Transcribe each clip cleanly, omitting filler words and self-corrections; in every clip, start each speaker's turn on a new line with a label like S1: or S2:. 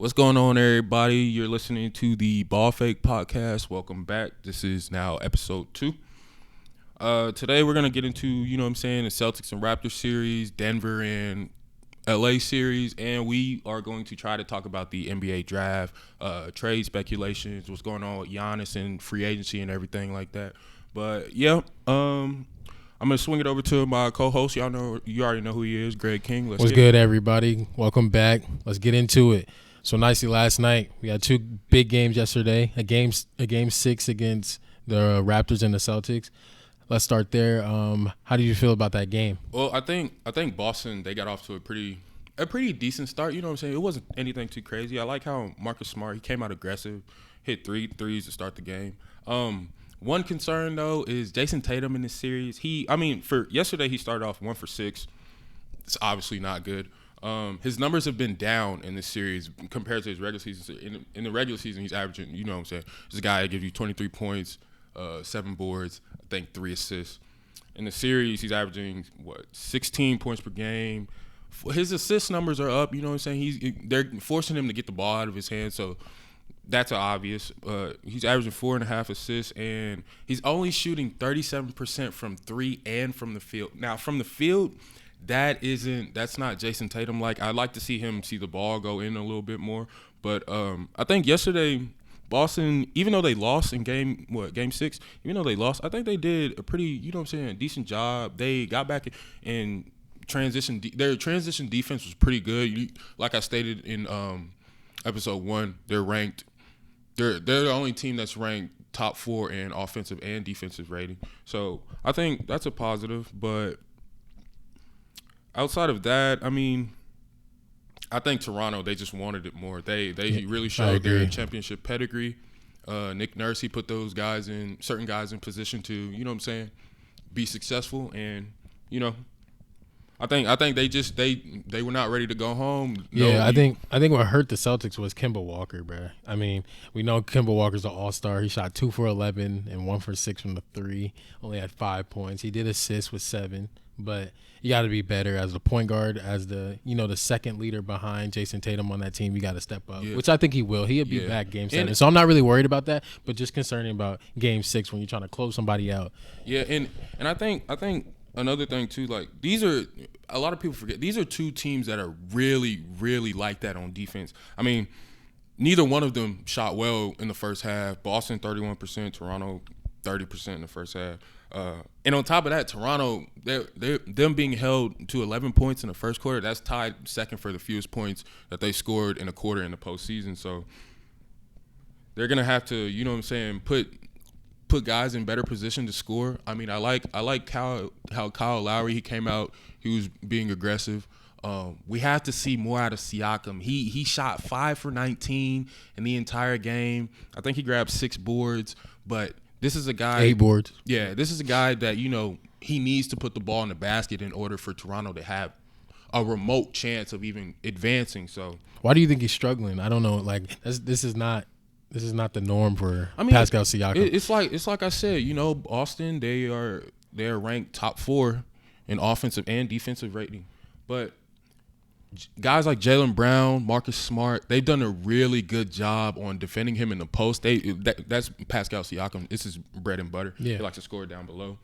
S1: What's going on, everybody? You're listening to the Ball Fake Podcast. Welcome back. This is now episode 2. Today we're going to get into, the Celtics and Raptors series, Denver and LA series, and we are going to try to talk about the NBA draft, trade speculations, what's going on with Giannis and free agency and everything like that. But, yeah, I'm going to swing it over to my co-host. You already know who he is, Greg King.
S2: What's good, everybody? Welcome back. Let's get into it. So nicely last night, we had two big games yesterday, a game 6 against the Raptors and the Celtics. Let's start there. How did you feel about that game?
S1: Well, I think Boston, they got off to a pretty decent start. You know what I'm saying? It wasn't anything too crazy. I like how Marcus Smart, he came out aggressive, hit 3 threes to start the game. One concern, though, is Jason Tatum in this series. For yesterday, he started off 1 for 6. It's obviously not good. His numbers have been down in this series compared to his regular season. In the regular season, he's averaging, you know what I'm saying, he's a guy that gives you 23 points, 7 boards, I think 3 assists. In the series, he's averaging, 16 points per game. His assist numbers are up, you know what I'm saying? They're forcing him to get the ball out of his hands, so that's obvious. He's averaging 4.5 assists, and he's only shooting 37% from 3 and from the field. Now, from the field, that's not Jason Tatum. I'd like to see him see the ball go in a little bit more. But I think yesterday, Boston, even though they lost in game 6, even though they lost, I think they did a pretty, decent job. They got back in transition. Their transition defense was pretty good. Like I stated in episode 1, they're ranked. They're the only team that's ranked top 4 in offensive and defensive rating. So I think that's a positive. But outside of that, I think Toronto, they just wanted it more. They really showed their championship pedigree. Nick Nurse, he put certain guys in position to, be successful. And, I think they were not ready to go home.
S2: I think what hurt the Celtics was Kemba Walker, bro. We know Kemba Walker's an all-star. He shot 2 for 11 and 1 for 6 from the 3. Only had 5 points. He did assist with 7. But you got to be better as the point guard, as the the second leader behind Jason Tatum on that team. You got to step up, which I think he will. He'll be back game 7. So I'm not really worried about that, but just concerning about game 6 when you're trying to close somebody out.
S1: Yeah, and I think another thing too, these are a lot of people forget. These are two teams that are really, really like that on defense. Neither one of them shot well in the first half. Boston 31%, Toronto 30% in the first half. And on top of that, Toronto, them being held to 11 points in the first quarter, that's tied second for the fewest points that they scored in a quarter in the postseason. So they're gonna have to, put guys in better position to score. I like how Kyle Lowry, he came out, he was being aggressive. We have to see more out of Siakam. He shot 5 for 19 in the entire game. I think he grabbed 6 boards, but this is a guy.
S2: 8 boards.
S1: Yeah, this is a guy that, he needs to put the ball in the basket in order for Toronto to have a remote chance of even advancing. So
S2: why do you think he's struggling? I don't know. This is not the norm for Pascal Siakam.
S1: It's like I said, Boston, they're ranked top 4 in offensive and defensive rating. But guys like Jaylen Brown, Marcus Smart, they've done a really good job on defending him in the post. That's Pascal Siakam. This is bread and butter.
S2: Yeah.
S1: He likes to score down below.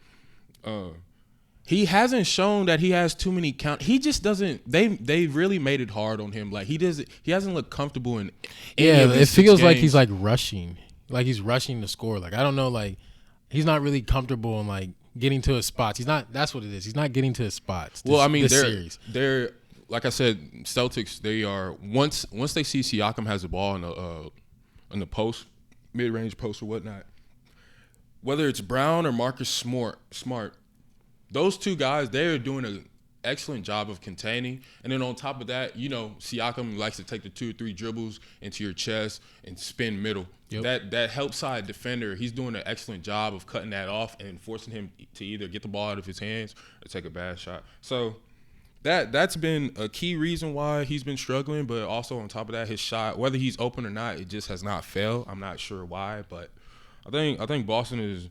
S1: He hasn't shown that he has too many count. He just doesn't. They really made it hard on him. He hasn't looked comfortable in.
S2: It feels like he's rushing. He's rushing to score. I don't know. He's not really comfortable in getting to his spots. He's not. That's what it is. He's not getting to his spots.
S1: They're like I said, Celtics. They are once they see Siakam has the ball in the post, mid-range post or whatnot. Whether it's Brown or Marcus Smart, those two guys, they're doing an excellent job of containing. And then on top of that, Siakam likes to take the 2 or 3 dribbles into your chest and spin middle. Yep. That help side defender, he's doing an excellent job of cutting that off and forcing him to either get the ball out of his hands or take a bad shot. So that's been a key reason why he's been struggling. But also on top of that, his shot, whether he's open or not, it just has not failed. I'm not sure why, but I think Boston has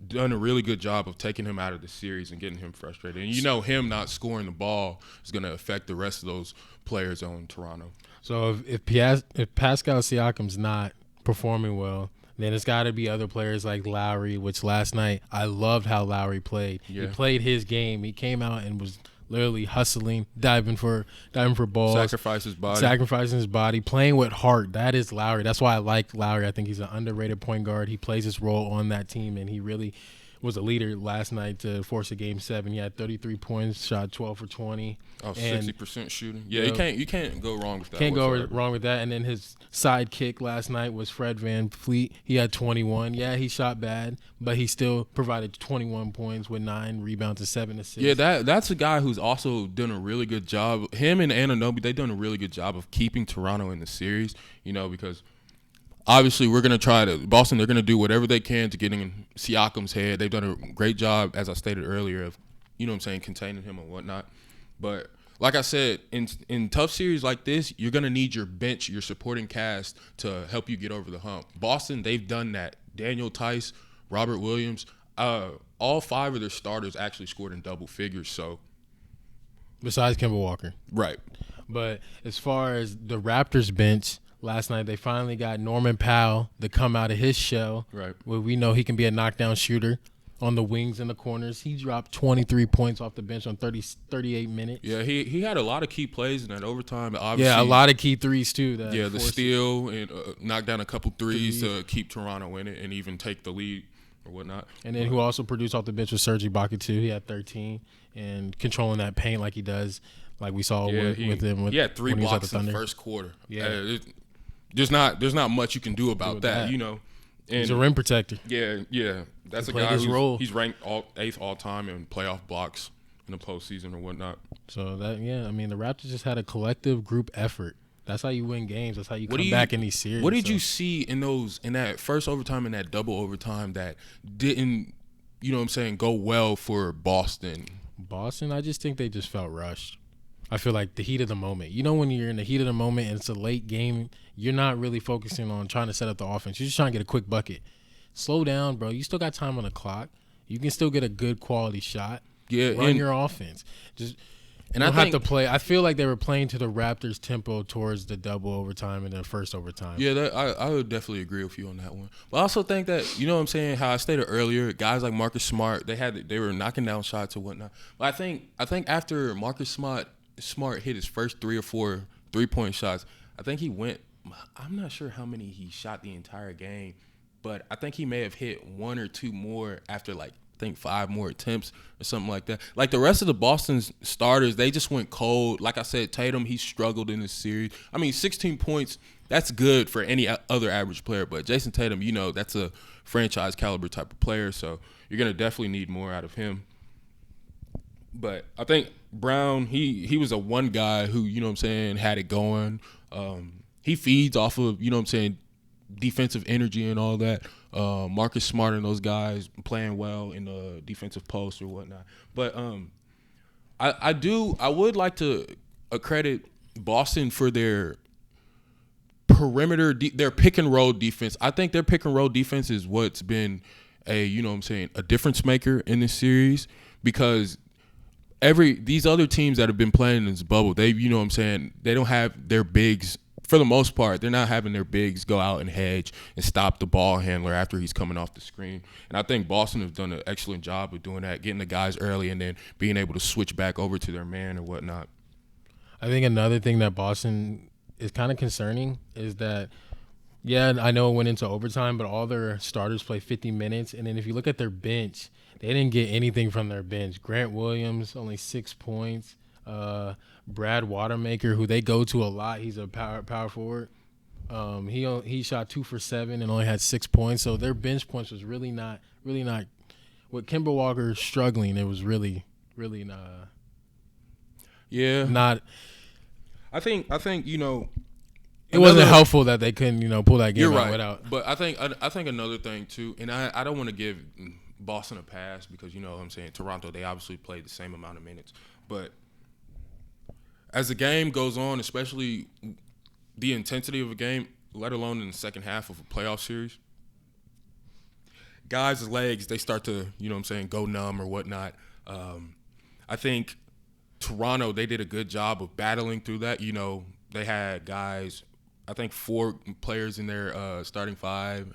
S1: done a really good job of taking him out of the series and getting him frustrated. And him not scoring the ball is going to affect the rest of those players on Toronto.
S2: So if Pascal Siakam's not performing well, then it's got to be other players like Lowry, which last night I loved how Lowry played.
S1: Yeah.
S2: He played his game. He came out and was literally hustling, diving for balls, sacrificing his body, playing with heart. That is Lowry. That's why I like Lowry. I think he's an underrated point guard. He plays his role on that team, and he really was a leader last night to force a Game 7. He had 33 points, shot 12 for 20.
S1: Oh, 60% shooting. Yeah, you can't go wrong with that.
S2: Can't go wrong with that. And then his sidekick last night was Fred VanVleet. He had 21. Yeah, he shot bad, but he still provided 21 points with 9 rebounds and 7 assists.
S1: Yeah, that's a guy who's also done a really good job. Him and Anunoby, they've done a really good job of keeping Toronto in the series, because obviously we're going to try to – Boston, they're going to do whatever they can to get in Siakam's head. They've done a great job, as I stated earlier, of, containing him and whatnot. But like I said, in tough series like this, you're going to need your bench, your supporting cast to help you get over the hump. Boston, they've done that. Daniel Tice, Robert Williams, all 5 of their starters actually scored in double figures. So,
S2: besides Kemba Walker.
S1: Right.
S2: But as far as the Raptors bench, last night they finally got Norman Powell to come out of his shell.
S1: Right.
S2: Where we know he can be a knockdown shooter on the wings and the corners. He dropped 23 points off the bench on 38 minutes.
S1: Yeah, he had a lot of key plays in that overtime. Obviously,
S2: yeah, a lot of key threes too.
S1: The steal and knock down a couple threes to keep Toronto in it and even take the lead or whatnot.
S2: And then who also produced off the bench was Serge Ibaka too. He had 13 and controlling that paint like he does, like we saw with him.
S1: He had 3 blocks in the first quarter.
S2: Yeah.
S1: There's not much you can do about that. And
S2: he's a rim protector.
S1: Yeah. That's a guy he's ranked 8th all time in playoff blocks in the postseason or whatnot.
S2: So the Raptors just had a collective group effort. That's how you win games. That's how you come back in these series.
S1: What did you see in that first overtime and that double overtime that didn't, go well for Boston?
S2: Boston, I just think they just felt rushed. I feel like the heat of the moment. When you're in the heat of the moment and it's a late game, you're not really focusing on trying to set up the offense. You're just trying to get a quick bucket. Slow down, bro. You still got time on the clock. You can still get a good quality shot.
S1: Yeah,
S2: run your offense. Have to play. I feel like they were playing to the Raptors' tempo towards the double overtime and the first overtime.
S1: Yeah, I would definitely agree with you on that one. But I also think that how I stated earlier, guys like Marcus Smart, they were knocking down shots or whatnot. But I think after Marcus Smart hit his first 3 or 4 3-point shots, I think he went. I'm not sure how many he shot the entire game, but I think he may have hit 1 or 2 more after I think 5 more attempts or something like that. Like the rest of the Boston's starters, they just went cold. Like I said, Tatum, he struggled in this series. 16 points, that's good for any other average player. But Jason Tatum, that's a franchise caliber type of player. So you're going to definitely need more out of him. But I think Brown, he was a one guy who, had it going. He feeds off of, defensive energy and all that. Marcus Smart and those guys playing well in the defensive post or whatnot. But I would like to credit Boston for their perimeter, their pick and roll defense. I think their pick and roll defense is what's been a difference maker in this series, because these other teams that have been playing in this bubble, they don't have their bigs. For the most part, they're not having their bigs go out and hedge and stop the ball handler after he's coming off the screen. And I think Boston has done an excellent job of doing that, getting the guys early and then being able to switch back over to their man or whatnot.
S2: I think another thing that Boston is kind of concerning is that, I know it went into overtime, but all their starters play 50 minutes. And then if you look at their bench, they didn't get anything from their bench. Grant Williams, only 6 points. Brad Watermaker, who they go to a lot, he's a power forward. He shot 2 for 7 and only had 6 points. So their bench points was really not. With Kemba Walker struggling, it was really not.
S1: Yeah.
S2: Not.
S1: I think
S2: it wasn't helpful that they couldn't pull that game
S1: you're
S2: out
S1: right.
S2: without.
S1: But I think another thing too, and I don't want to give Boston a pass because Toronto, they obviously played the same amount of minutes, but as the game goes on, especially the intensity of a game, let alone in the second half of a playoff series, guys' legs, they start to, go numb or whatnot. I think Toronto, they did a good job of battling through that. they had guys, I think 4 players in their starting 5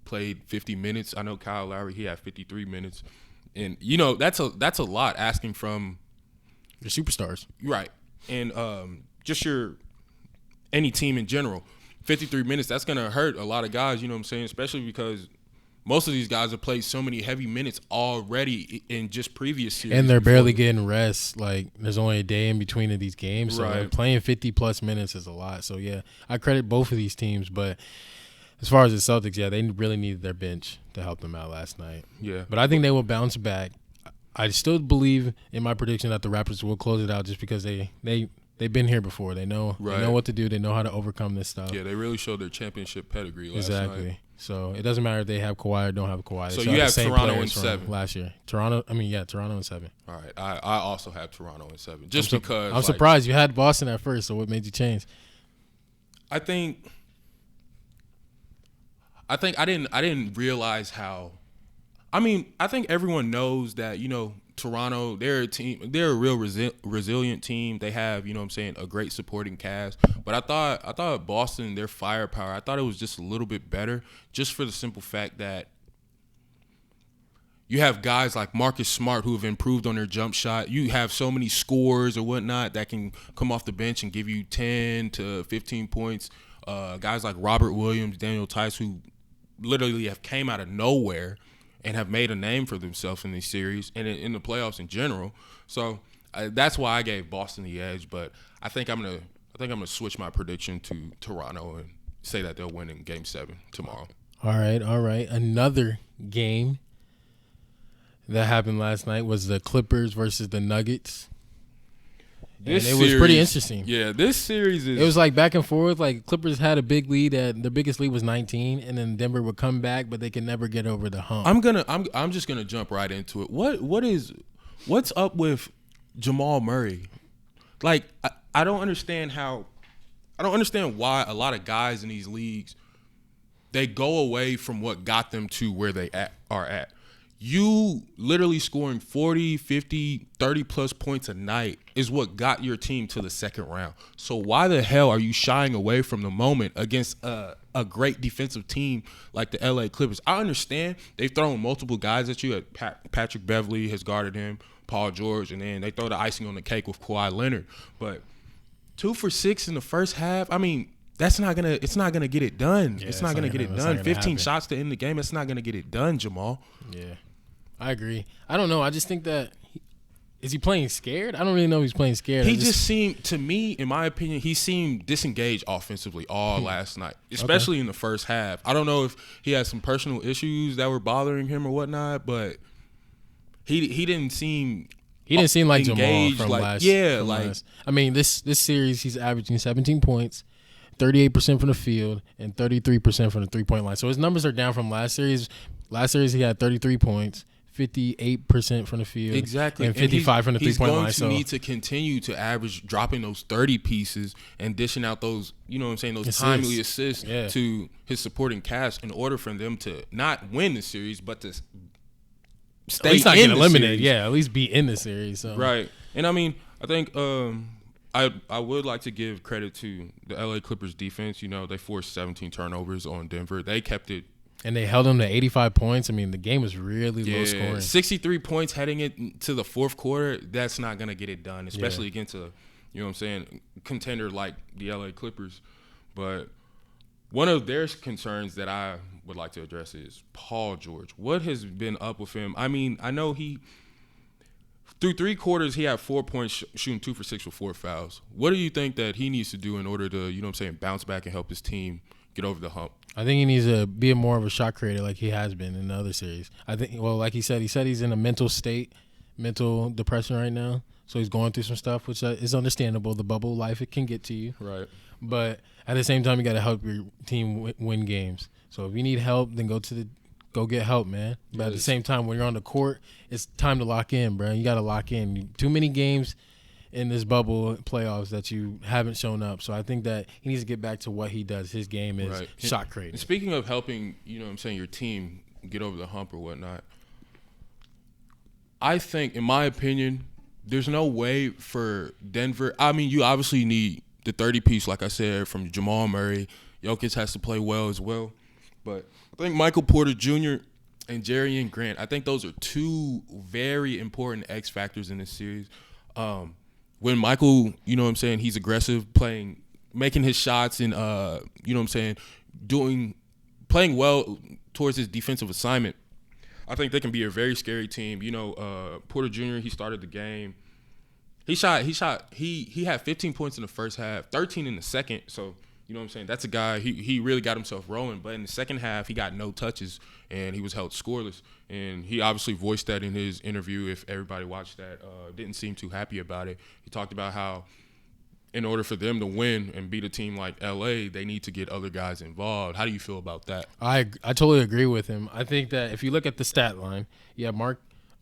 S1: played 50 minutes. I know Kyle Lowry, he had 53 minutes. And, that's a lot asking from
S2: the superstars.
S1: Right. And just any team in general. 53 minutes, that's going to hurt a lot of guys, you know what I'm saying? Especially because most of these guys have played so many heavy minutes already in just previous series.
S2: And they're barely getting rest. Like, there's only a day in between of these games. So
S1: Right.
S2: playing 50-plus minutes is a lot. So, yeah, I credit both of these teams. But as far as the Celtics, yeah, they really needed their bench to help them out last night.
S1: Yeah.
S2: But I think they will bounce back. I still believe in my prediction that the Raptors will close it out just because they've been here before. They know
S1: Right.
S2: They know what to do. They know how to overcome this stuff.
S1: Yeah, they really showed their championship pedigree last
S2: Exactly.
S1: night.
S2: So it doesn't matter if they have Kawhi or don't have Kawhi.
S1: So
S2: They
S1: you
S2: still
S1: have
S2: the same
S1: Toronto in
S2: players from
S1: 7.
S2: last year. Toronto in 7.
S1: All right. I also have Toronto in 7. Just because
S2: I'm surprised you had Boston at first. So what made you change?
S1: I think I didn't realize how. I think everyone knows that Toronto, they're a team. They're a real resilient team. They have a great supporting cast. But I thought Boston, their firepower, I thought it was just a little bit better, just for the simple fact that you have guys like Marcus Smart who have improved on their jump shot. You have so many scorers or whatnot that can come off the bench and give you 10 to 15 points. Guys like Robert Williams, Daniel Tice, who literally have came out of nowhere and have made a name for themselves in these series and in the playoffs in general. So that's why I gave Boston the edge. But I think I'm gonna switch my prediction to Toronto and say that they'll win in Game 7 tomorrow.
S2: All right. Another game that happened last night was the Clippers versus the Nuggets. It was pretty interesting.
S1: Yeah, this series is.
S2: It was like back and forth. Like Clippers had a big lead. The biggest lead was 19, and then Denver would come back, but they could never get over the hump.
S1: I'm just gonna jump right into it. What's up with Jamal Murray? Like I don't understand why a lot of guys in these leagues, they go away from what got them to where they are at. You literally scoring 40, 50, 30-plus points a night is what got your team to the second round. So why the hell are you shying away from the moment against a great defensive team like the LA Clippers? I understand they've thrown multiple guys at you. Patrick Beverley has guarded him, Paul George, and then they throw the icing on the cake with Kawhi Leonard. But 2 for 6 in the first half, it's not gonna get it done.
S2: Yeah,
S1: it's not gonna get it done. 15
S2: happen.
S1: shots to end the game. It's not gonna get it done, Jamal.
S2: Yeah, I agree. I don't know. I just think that is he playing scared? I don't really know if he's playing scared.
S1: He just seemed, to me, in my opinion, he seemed disengaged offensively all last night, especially in the first half. I don't know if he had some personal issues that were bothering him or whatnot, but he didn't seem.
S2: He didn't seem like
S1: engaged,
S2: Jamal from last.
S1: Yeah,
S2: from
S1: like
S2: last. This series he's averaging 17 points, 38% from the field, and 33% from the 3-point line. So his numbers are down from last series. Last series he had 33 points, 58% from the field,
S1: exactly,
S2: and 55 from the 3-point line.
S1: He's going to need to continue to average dropping those 30 pieces and dishing out those, those timely assists to his supporting cast in order for them to not win the series, but to stay
S2: at least not
S1: in
S2: get
S1: the
S2: eliminated.
S1: series.
S2: Yeah, at least be in the series. So.
S1: Right, and I think I would like to give credit to the LA Clippers defense. They forced 17 turnovers on Denver. They kept it.
S2: And they held them to 85 points. The game was really low scoring.
S1: 63 points heading into the fourth quarter. That's not going to get it done, especially against a, contender like the LA Clippers. But one of their concerns that I would like to address is Paul George. What has been up with him? I know through 3 quarters, he had 4 points, shooting 2 for 6 with 4 fouls. What do you think that he needs to do in order to, bounce back and help his team get over the hump?
S2: I think he needs to be more of a shot creator like he has been in the other series. I think, like he said he's in a mental depression right now. So he's going through some stuff, which is understandable. The bubble life, it can get to you.
S1: Right.
S2: But at the same time, you got to help your team win games. So if you need help, then go get help, man. But at the same time, when you're on the court, it's time to lock in, bro. You got to lock in. Too many games in this bubble playoffs that you haven't shown up. So I think that he needs to get back to what he does. His game is shot creating.
S1: And speaking of helping, your team get over the hump or whatnot, I think, in my opinion, there's no way for Denver. You obviously need the 30 piece, like I said, from Jamal Murray. Jokic has to play well as well. But I think Michael Porter Jr. and Jerian Grant, I think those are two very important X factors in this series. When Michael, you know what I'm saying, he's aggressive, making his shots and, you know what I'm saying, playing well towards his defensive assignment, I think they can be a very scary team. You know, Porter Jr., he started the game. He had 15 points in the first half, 13 in the second. So, you know what I'm saying? That's a guy, he really got himself rolling. But in the second half, he got no touches, and he was held scoreless. And he obviously voiced that in his interview. If everybody watched that, didn't seem too happy about it. He talked about how in order for them to win and beat a team like LA, they need to get other guys involved. How do you feel about that?
S2: I totally agree with him. I think that if you look at the stat line,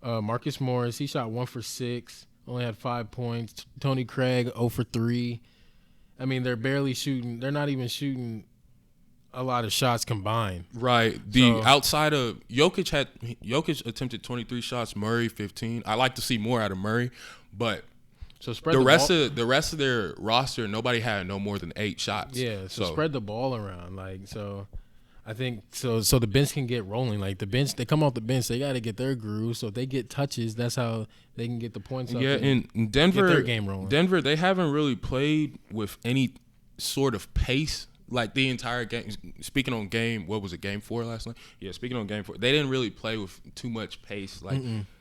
S2: Marcus Morris, he shot 1 for 6, only had 5 points. Tony Craig 0 for 3. I mean, they're barely shooting. They're not even shooting a lot of shots combined.
S1: Right. Outside of Jokic attempted 23 shots, Murray 15. I like to see more out of Murray, but
S2: so spread
S1: the rest of their roster, nobody had no more than 8 shots.
S2: Yeah, so spread the ball around. I think so the bench can get rolling. Like the bench, they come off the bench, they got to get their groove. So if they get touches, that's how they can get the points up.
S1: Yeah, and Denver,
S2: get their game rolling.
S1: Denver, they haven't really played with any sort of pace like the entire game. Speaking on game 4 last night? Yeah, speaking on game 4, they didn't really play with too much pace.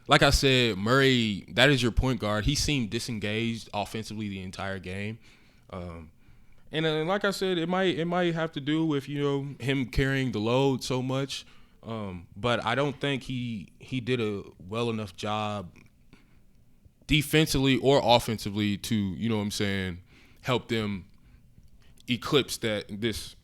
S1: Like I said, Murray, that is your point guard. He seemed disengaged offensively the entire game. And like I said, it might have to do with, you know, him carrying the load so much. But I don't think he did a well enough job defensively or offensively to, you know what I'm saying, help them eclipse this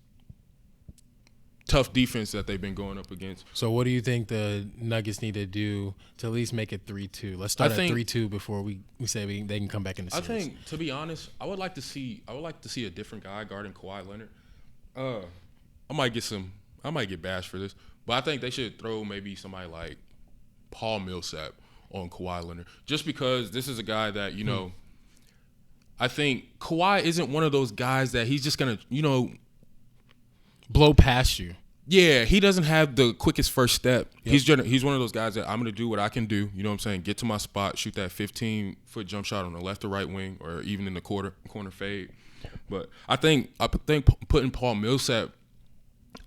S1: tough defense that they've been going up against.
S2: So what do you think the Nuggets need to do to at least make it 3-2? Let's start at 3-2 before we say they can come back in the series.
S1: I think, to be honest, I would like to see a different guy guarding Kawhi Leonard. I might get bashed for this, but I think they should throw maybe somebody like Paul Millsap on Kawhi Leonard, just because this is a guy that, you know, I think Kawhi isn't one of those guys that he's just gonna, you know,
S2: blow past you.
S1: Yeah, he doesn't have the quickest first step. Yep. He's one of those guys that I'm going to do what I can do. You know what I'm saying? Get to my spot, shoot that 15-foot jump shot on the left or right wing, or even in the corner fade. But I think putting Paul Millsap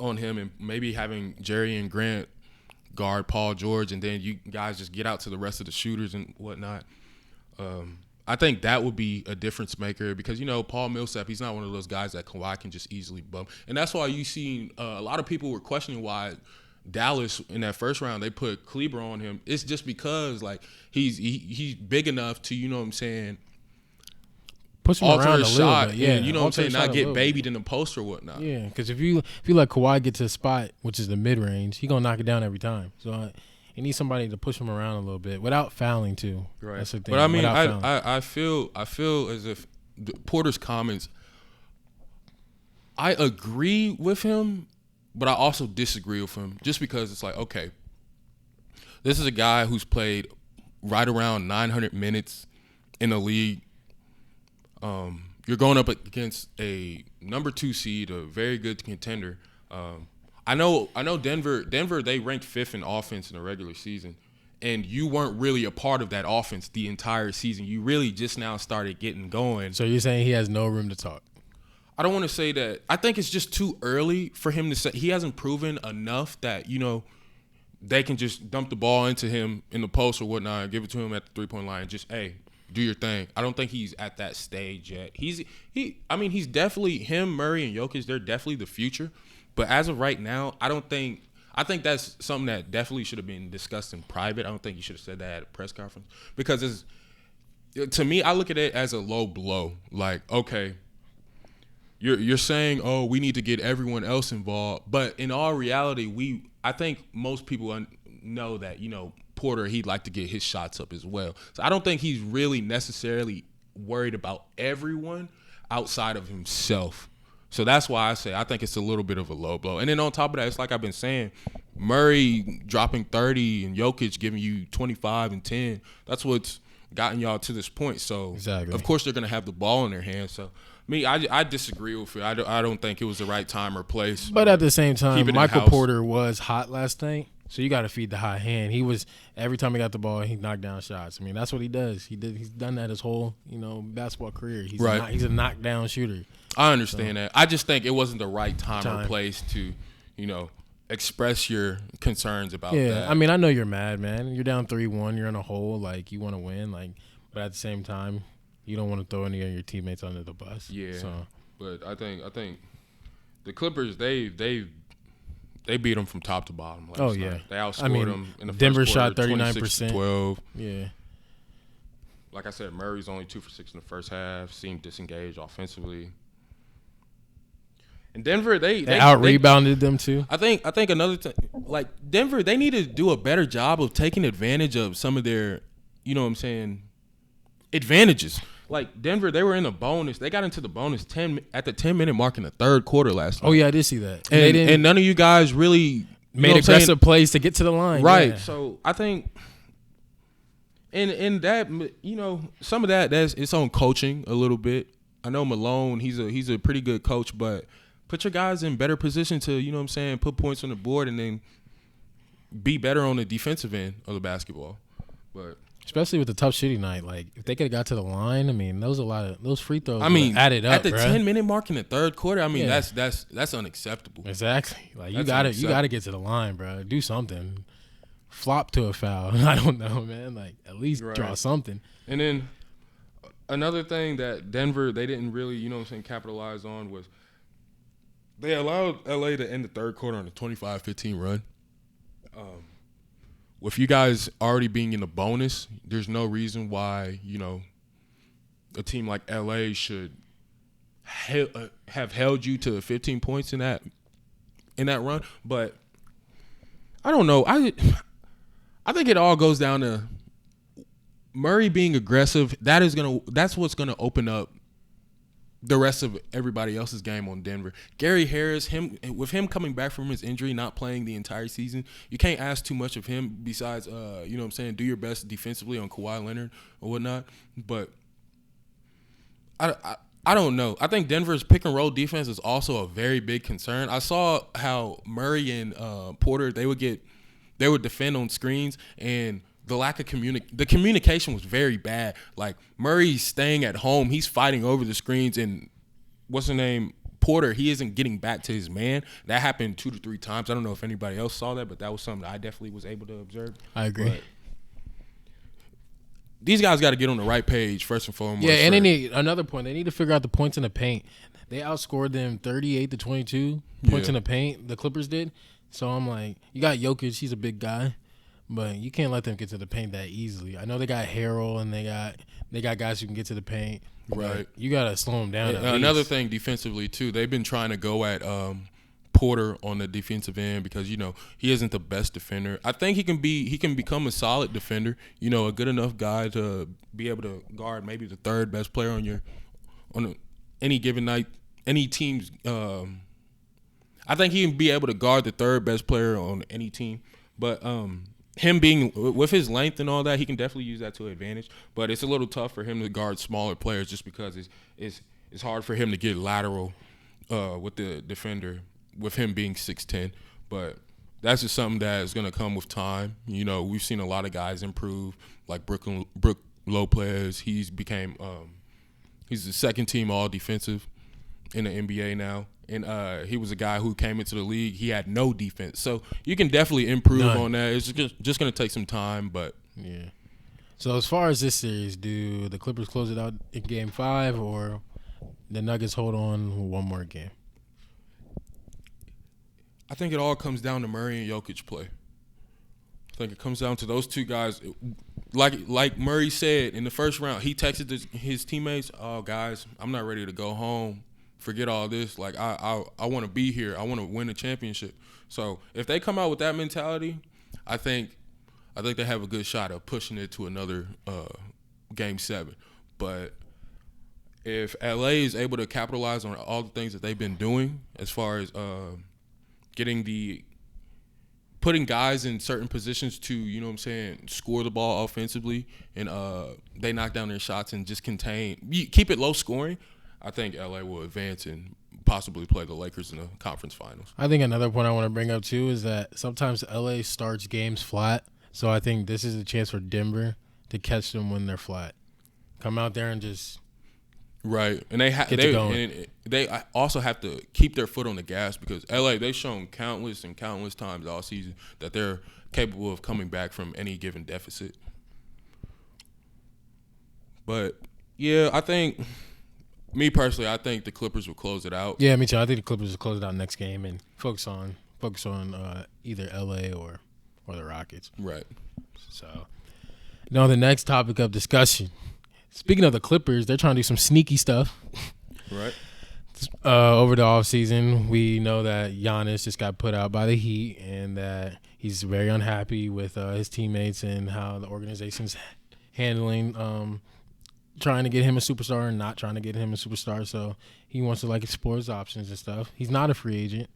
S1: on him and maybe having Jerian Grant guard Paul George, and then you guys just get out to the rest of the shooters and whatnot. I think that would be a difference maker because, you know, Paul Millsap, he's not one of those guys that Kawhi can just easily bump. And that's why you see a lot of people were questioning why Dallas in that first round, they put Kleber on him. It's just because, like, he's big enough to, you know what I'm saying,
S2: push him around a little bit. Yeah,
S1: and, you know what I'm saying, not get babied in the post or whatnot.
S2: Yeah, because if you let Kawhi get to a spot, which is the mid-range, he's going to knock it down every time. So you need somebody to push him around a little bit without fouling too.
S1: Right.
S2: That's the thing.
S1: But I mean, I feel as if Porter's comments, I agree with him, but I also disagree with him just because it's like, okay, this is a guy who's played right around 900 minutes in the league. You're going up against a number 2 seed, a very good contender. I know Denver, they ranked 5th in offense in the regular season, and you weren't really a part of that offense the entire season. You really just now started getting going.
S2: So you're saying he has no room to talk?
S1: I don't want to say that. I think it's just too early for him to say. He hasn't proven enough that, you know, they can just dump the ball into him in the post or whatnot and give it to him at the three-point line and just, hey, do your thing. I don't think he's at that stage yet. He's definitely, him, Murray, and Jokic, they're definitely the future. But as of right now, I think that's something that definitely should have been discussed in private. I don't think you should have said that at a press conference because to me, I look at it as a low blow. Like, okay, you're saying, oh, we need to get everyone else involved, but in all reality, I think most people know that, you know, Porter, he'd like to get his shots up as well. So I don't think he's really necessarily worried about everyone outside of himself. So that's why I say I think it's a little bit of a low blow. And then on top of that, it's like I've been saying, Murray dropping 30 and Jokic giving you 25 and 10. That's what's gotten y'all to this point. So,
S2: exactly.
S1: of course, they're going to have the ball in their hands. So, I disagree with you. I don't think it was the right time or place.
S2: But at the same time, Michael
S1: house.
S2: Porter was hot last night. So you got to feed the hot hand. He was every time he got the ball, he knocked down shots. I mean, that's what he does. He's done that his whole basketball career. He's he's a knockdown shooter.
S1: I understand that. I just think it wasn't the right time or place to express your concerns about that.
S2: Yeah, I mean, I know you're mad, man. You're down 3-1. You're in a hole. Like you want to win. Like, but at the same time, you don't want to throw any of your teammates under the bus.
S1: Yeah.
S2: So.
S1: But I think the Clippers they beat them from top to bottom.
S2: Oh, yeah.
S1: They outscored them in the
S2: Denver
S1: first quarter,
S2: shot 39%.
S1: 26-12.
S2: Yeah.
S1: Like I said, Murray's only 2 for 6 in the first half. Seemed disengaged offensively. And Denver, they
S2: out-rebounded them too.
S1: I think another thing, like Denver, they need to do a better job of taking advantage of some of their, advantages. Like Denver, they were in the bonus. They got into the bonus at the 10-minute mark in the third quarter last night.
S2: Oh yeah, I did see that.
S1: And none of you guys really
S2: made aggressive plays to get to the line.
S1: Right.
S2: Yeah.
S1: So I think in that, some of that's it's on coaching a little bit. I know Malone, he's a pretty good coach, but put your guys in better position to, put points on the board and then be better on the defensive end of the basketball. But
S2: especially with the tough shooting night, like if they could have got to the line, I mean, those free throws. Added up
S1: at the 10-minute mark in the third quarter. I mean, that's unacceptable.
S2: Exactly. Like you gotta get to the line, bro. Do something. Flop to a foul. I don't know, man. Like at least draw something.
S1: And then another thing that Denver they didn't really capitalize on was they allowed LA to end the third quarter on a 25-15 run. With you guys already being in the bonus, there's no reason why, a team like LA should have held you to 15 points in that run. But I don't know. I think it all goes down to Murray being aggressive. That's what's gonna open up the rest of everybody else's game on Denver. Gary Harris, with him coming back from his injury, not playing the entire season, you can't ask too much of him besides, do your best defensively on Kawhi Leonard or whatnot. But I don't know. I think Denver's pick-and-roll defense is also a very big concern. I saw how Murray and Porter, they would defend on screens, and the lack of the communication was very bad. Like Murray's staying at home, he's fighting over the screens, and what's her name? Porter, he isn't getting back to his man. That happened 2 to 3 times. I don't know if anybody else saw that, but that was something that I definitely was able to observe.
S2: I agree.
S1: But these guys got to get on the right page first and foremost.
S2: Yeah, and they need another point. They need to figure out the points in the paint. They outscored them 38-22 points in the paint. The Clippers did. So I'm like, you got Jokic, he's a big guy. But you can't let them get to the paint that easily. I know they got Harrell and they got guys who can get to the paint.
S1: Right.
S2: You got to slow them down.
S1: Another thing defensively, too, they've been trying to go at Porter on the defensive end because, he isn't the best defender. I think he can become a solid defender, a good enough guy to be able to guard maybe the third best player on any given night, any team's I think he can be able to guard the third best player on any team. But him being with his length and all that, he can definitely use that to advantage. But it's a little tough for him to guard smaller players just because it's hard for him to get lateral with the defender with him being 6'10". But that's just something that is going to come with time. We've seen a lot of guys improve, like Brook Lopez. He's the second team all defensive in the NBA now. And he was a guy who came into the league. He had no defense. So you can definitely improve on that. It's just going to take some time. But
S2: yeah. So as far as this series, do the Clippers close it out in Game 5 or the Nuggets hold on one more game?
S1: I think it all comes down to Murray and Jokic play. I think it comes down to those two guys. Like Murray said in the first round, he texted his teammates, "Oh, guys, I'm not ready to go home. Forget all this. Like I want to be here. I want to win a championship." So if they come out with that mentality, I think they have a good shot of pushing it to another Game 7. But if LA is able to capitalize on all the things that they've been doing as far as getting the putting guys in certain positions to, you know what I'm saying, score the ball offensively, and they knock down their shots and just keep it low scoring, I think LA will advance and possibly play the Lakers in the conference finals.
S2: I think another point I want to bring up too is that sometimes LA starts games flat, so I think this is a chance for Denver to catch them when they're flat. Come out there and just
S1: right, and they also have to keep their foot on the gas because LA, they've shown countless times all season that they're capable of coming back from any given deficit. But yeah, I think me personally, I think the Clippers will close it out.
S2: Yeah, me too. I think the Clippers will close it out next game and focus on either LA or the Rockets.
S1: Right.
S2: So, now the next topic of discussion. Speaking of the Clippers, they're trying to do some sneaky stuff.
S1: Right.
S2: Over the offseason, we know that Giannis just got put out by the Heat and that he's very unhappy with his teammates and how the organization's handling trying to get him a superstar and not trying to get him a superstar. So he wants to explore his options and stuff. He's not a free agent.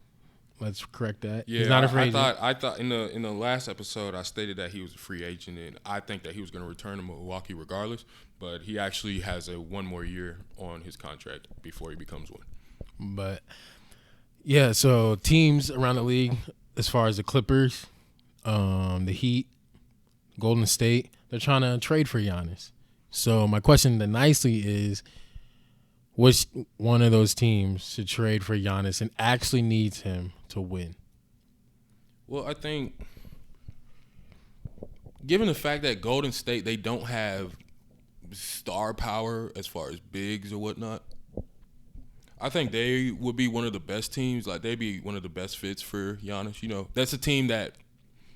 S2: Let's correct that.
S1: Yeah,
S2: he's not a free agent.
S1: I thought in the last episode I stated that he was a free agent and I think that he was going to return to Milwaukee regardless. But he actually has one more year on his contract before he becomes one.
S2: But yeah, so teams around the league, as far as the Clippers, the Heat, Golden State, they're trying to trade for Giannis. So my question nicely is, which one of those teams should trade for Giannis and actually needs him to win?
S1: Well, I think given the fact that Golden State, they don't have star power as far as bigs or whatnot, I think they would be one of the best teams. They'd be one of the best fits for Giannis. You know, that's a team that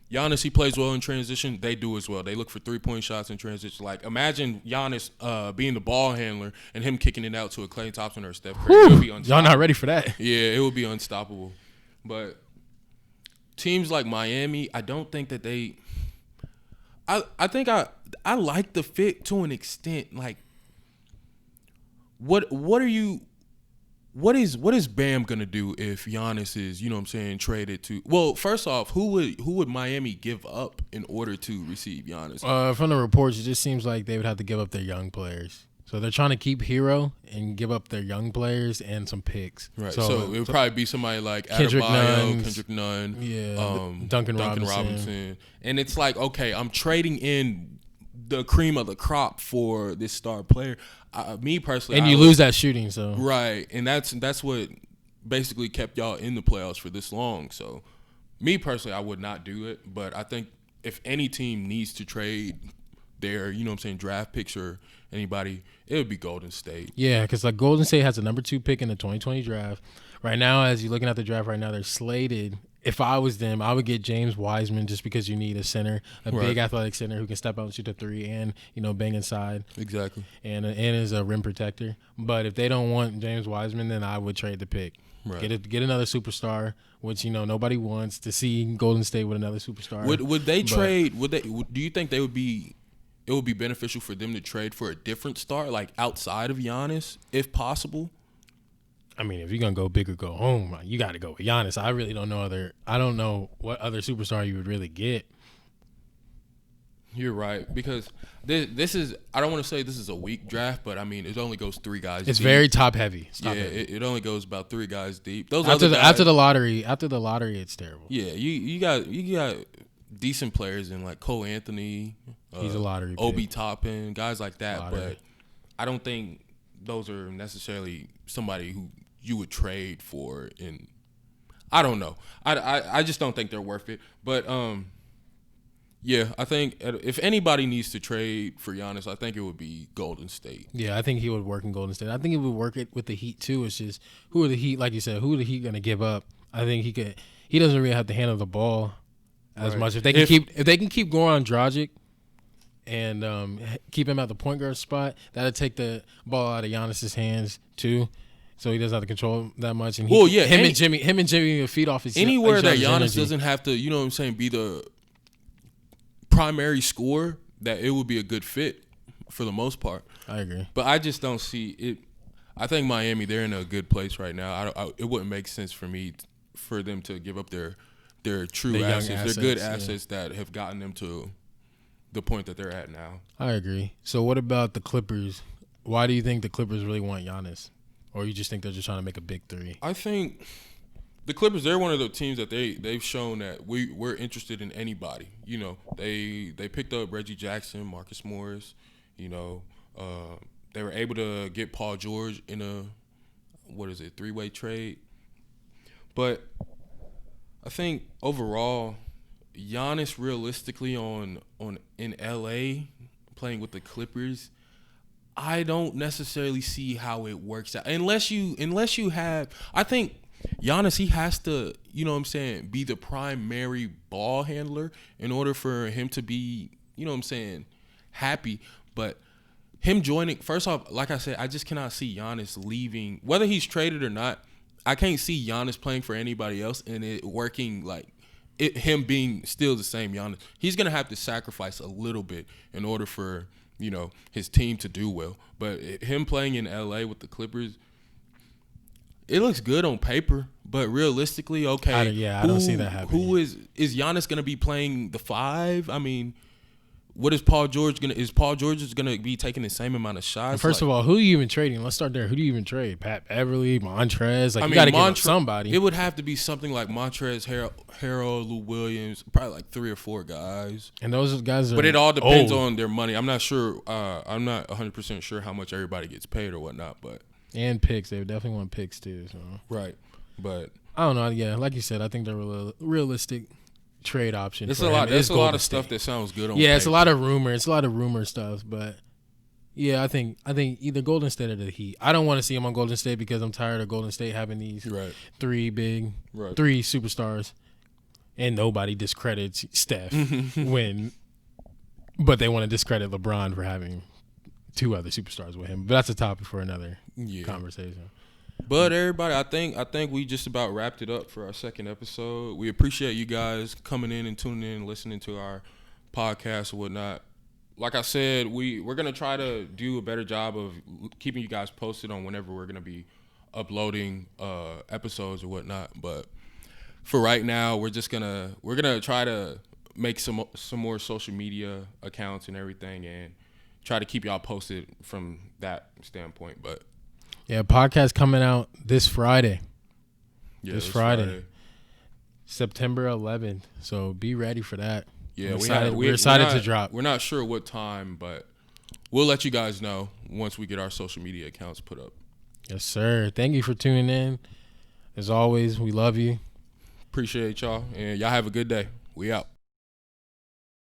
S1: Giannis, he plays well in transition. They do as well. They look for 3-point shots in transition. Imagine Giannis being the ball handler and him kicking it out to a Klay Thompson or a Steph Curry. It would be unstoppable.
S2: Y'all not ready for that.
S1: Yeah, it would be unstoppable. But teams like Miami, I don't think that they – I think I like the fit to an extent. What is Bam gonna do if Giannis is, you know what I'm saying, traded to? Well, first off, who would Miami give up in order to receive Giannis?
S2: From the reports, it just seems like they would have to give up their young players. So they're trying to keep Hero and give up their young players and some picks.
S1: Right. So it would probably be somebody like
S2: Kendrick
S1: Nunn,
S2: yeah, Duncan Robinson.
S1: And it's okay, I'm trading in the cream of the crop for this star player. Me personally,
S2: and you lose that shooting, so
S1: right, and that's what basically kept y'all in the playoffs for this long. So, me personally, I would not do it, but I think if any team needs to trade their, you know what I'm saying, draft picks or anybody, it would be Golden State.
S2: Yeah, because Golden State has the number 2 pick in the 2020 draft. Right now, as you're looking at the draft right now, they're slated. If I was them, I would get James Wiseman just because you need a center, big athletic center who can step out and shoot a 3 and, bang inside.
S1: Exactly.
S2: And is a rim protector. But if they don't want James Wiseman, then I would trade the pick. Right. Get another superstar, which, nobody wants to see Golden State with another superstar.
S1: Would they trade? Do you think it would be beneficial for them to trade for a different star, outside of Giannis, if possible?
S2: I mean, if you're gonna go big or go home, you got to go with Giannis. I really don't know I don't know what other superstar you would really get.
S1: You're right, because this is, I don't want to say this is a weak draft, but I mean it only goes 3 guys.
S2: It's
S1: deep.
S2: very top heavy.
S1: It only goes about 3 guys deep.
S2: After the lottery, it's terrible.
S1: Yeah, you got decent players in Cole Anthony.
S2: He's a lottery.
S1: Obi
S2: pick.
S1: Toppin, guys like that,
S2: Lottery.
S1: But I don't think those are necessarily somebody who you would trade for. And I don't know. I just don't think they're worth it. But yeah, I think if anybody needs to trade for Giannis, I think it would be Golden State.
S2: Yeah, I think he would work in Golden State. I think he would work it with the Heat too. It's just who are the Heat, like you said, who are the Heat going to give up? I think he doesn't really have to handle the ball as much. If they can keep going on Dragic and keep him at the point guard spot, that'll take the ball out of Giannis's hands too. So he doesn't have to control that much. And him and Jimmy will feed off his
S1: anywhere that Giannis
S2: energy.
S1: Doesn't have to, you know what I'm saying, be the primary scorer, that it would be a good fit for the most part.
S2: I agree.
S1: But I just don't see it. I think Miami, they're in a good place right now. It wouldn't make sense for them to give up their their true
S2: Their young
S1: assets. They're good
S2: assets,
S1: assets that have gotten them to the point that they're at now.
S2: I agree. So what about the Clippers? Why do you think the Clippers really want Giannis? Or you just think they're just trying to make a big three?
S1: I think the Clippers, they're one of the teams that they've shown that we're interested in anybody. You know, they picked up Reggie Jackson, Marcus Morris. You know, they were able to get Paul George in a three-way trade. But I think overall, Giannis realistically in LA playing with the Clippers, I don't necessarily see how it works out unless you have. I think Giannis, he has to, you know what I'm saying, be the primary ball handler in order for him to be, you know what I'm saying, happy. But him joining, first off, like I said, I just cannot see Giannis leaving, whether he's traded or not. I can't see Giannis playing for anybody else and it working him being still the same Giannis. He's gonna have to sacrifice a little bit in order for, you know, his team to do well. But him playing in LA with the Clippers, it looks good on paper, but realistically, okay.
S2: I don't see that happening.
S1: Who is Giannis going to be playing the 5? I mean, what is Paul George going to – is Paul George going to be taking the same amount of shots?
S2: First of all, who are you even trading? Let's start there. Who do you even trade? Pat Beverly, Montrez? You got to get somebody.
S1: It would have to be something like Montrez, Harold, Lou Williams, probably like 3 or 4 guys.
S2: And those guys are
S1: But it all depends on their money. I'm not sure I'm not 100% sure how much everybody gets paid or whatnot, but –
S2: and picks. They would definitely want picks too. So.
S1: Right. But
S2: I don't know. Yeah, like you said, I think they're a realistic trade option.
S1: It's a lot. There's a lot of stuff that sounds good on paper.
S2: It's a lot of rumor. It's a lot of rumor stuff. But yeah, I think either Golden State or the Heat. I don't want to see them on Golden State because I'm tired of Golden State having these three superstars, and nobody discredits Steph but they want to discredit LeBron for having 2 other superstars with him. But that's a topic for another conversation.
S1: But everybody, I think we just about wrapped it up for our second episode. We appreciate you guys coming in and tuning in and listening to our podcast and whatnot. Like I said, we're going to try to do a better job of keeping you guys posted on whenever we're going to be uploading episodes or whatnot. But for right now, we're gonna try to make some more social media accounts and everything and try to keep y'all posted from that standpoint. But
S2: yeah, podcast coming out this Friday.
S1: Yeah,
S2: this Friday. September 11th. So be ready for that.
S1: Yeah,
S2: we're excited to drop.
S1: We're not sure what time, but we'll let you guys know once we get our social media accounts put up.
S2: Yes, sir. Thank you for tuning in. As always, we love you.
S1: Appreciate y'all. And y'all have a good day. We out.